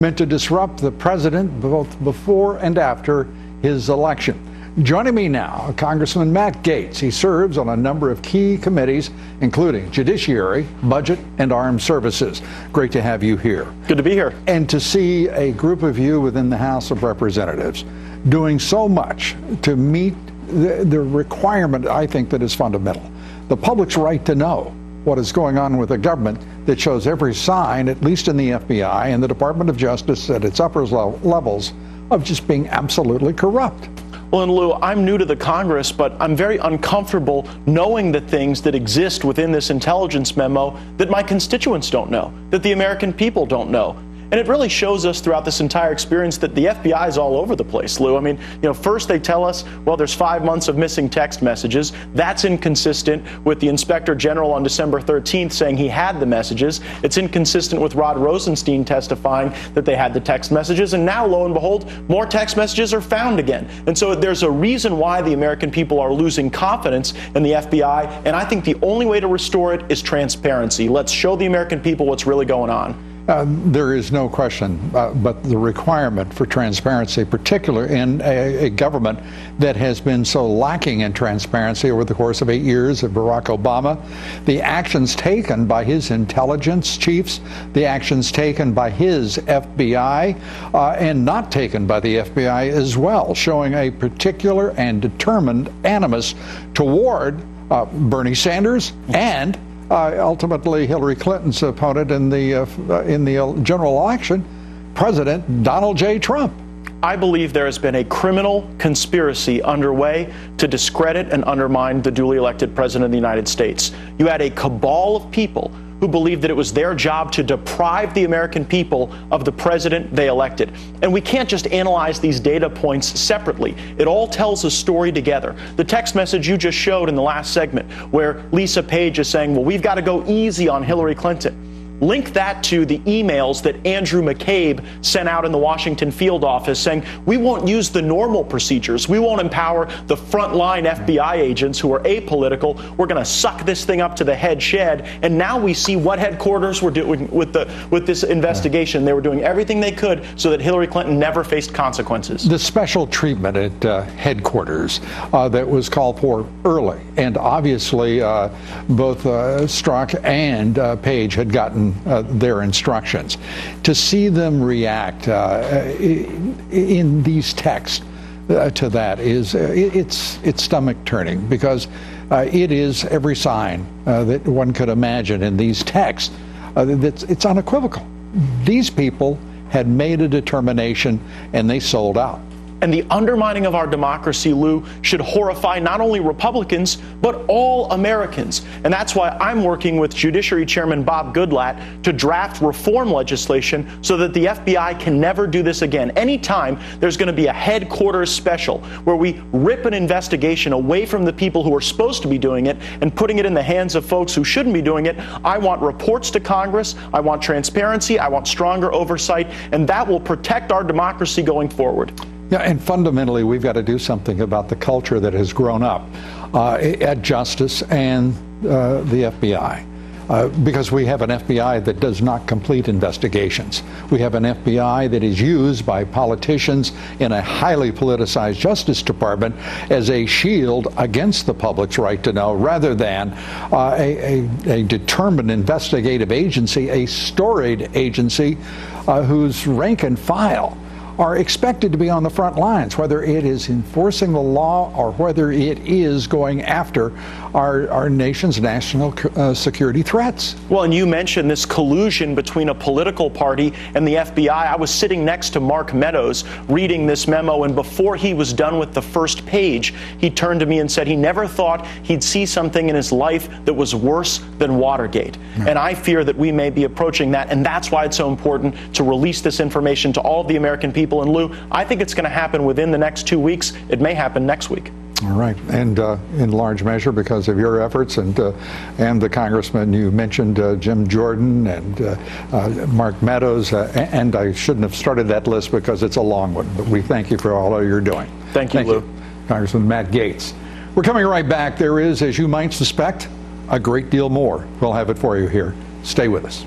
meant to disrupt the president both before and after his election. Joining me now, Congressman Matt Gaetz. He serves on a number of key committees, including Judiciary, Budget, and Armed Services. Great to have you here. Good to be here. And to see a group of you within the House of Representatives doing so much to meet the requirement, I think, that is fundamental. The public's right to know what is going on with a government that shows every sign, at least in the FBI and the Department of Justice at its upper levels, of just being absolutely corrupt. Well, and Lou, I'm new to the Congress, but I'm very uncomfortable knowing the things that exist within this intelligence memo that my constituents don't know, that the American people don't know. And it really shows us throughout this entire experience that the FBI is all over the place, Lou. I mean, first they tell us, well, there's 5 months of missing text messages. That's inconsistent with the Inspector General on December 13th saying he had the messages. It's inconsistent with Rod Rosenstein testifying that they had the text messages. And now, lo and behold, more text messages are found again. And so there's a reason why the American people are losing confidence in the FBI. And I think the only way to restore it is transparency. Let's show the American people what's really going on. There is no question but the requirement for transparency, particularly in a government that has been so lacking in transparency over the course of 8 years of Barack Obama. The actions taken by his intelligence chiefs, the actions taken by his FBI, and not taken by the FBI as well, showing a particular and determined animus toward Bernie Sanders and ultimately Hillary Clinton's opponent in the general election, President Donald J. Trump. I believe there has been a criminal conspiracy underway to discredit and undermine the duly elected President of the United States. You had a cabal of people who believed that it was their job to deprive the American people of the president they elected. And we can't just analyze these data points separately. It all tells a story together. The text message you just showed in the last segment where Lisa Page is saying, well, we've got to go easy on Hillary Clinton. Link that to the emails that Andrew McCabe sent out in the Washington field office saying, we won't use the normal procedures. We won't empower the frontline FBI agents who are apolitical. We're going to suck this thing up to the head shed. And now we see what headquarters were doing with this investigation. They were doing everything they could so that Hillary Clinton never faced consequences. The special treatment at headquarters that was called for early, and obviously both Strzok and Page had gotten their instructions. To see them react in these texts to that is it's stomach turning, because it is every sign that one could imagine in these texts. It's unequivocal. These people had made a determination and they sold out. And the undermining of our democracy, Lou, should horrify not only Republicans, but all Americans. And that's why I'm working with Judiciary Chairman Bob Goodlatte to draft reform legislation so that the FBI can never do this again. Anytime there's going to be a headquarters special where we rip an investigation away from the people who are supposed to be doing it and putting it in the hands of folks who shouldn't be doing it, I want reports to Congress, I want transparency, I want stronger oversight, and that will protect our democracy going forward. Yeah, and fundamentally, we've got to do something about the culture that has grown up at Justice and the FBI. Because we have an FBI that does not complete investigations. We have an FBI that is used by politicians in a highly politicized Justice Department as a shield against the public's right to know, rather than a determined investigative agency, a storied agency whose rank and file are expected to be on the front lines, whether it is enforcing the law or whether it is going after our nation's national security threats. Well, and you mentioned this collusion between a political party and the FBI. I was sitting next to Mark Meadows reading this memo, and before he was done with the first page, he turned to me and said he never thought he'd see something in his life that was worse than Watergate. Yeah. And I fear that we may be approaching that, and that's why it's so important to release this information to all of the American people. And Lou, I think it's going to happen within the next 2 weeks. It may happen next week. All right, and in large measure because of your efforts and the congressman you mentioned, Jim Jordan and Mark Meadows, and I shouldn't have started that list because it's a long one, but we thank you for all you're doing. Thank you, Lou. Congressman Matt Gaetz. We're coming right back. There is, as you might suspect, a great deal more. We'll have it for you here. Stay with us.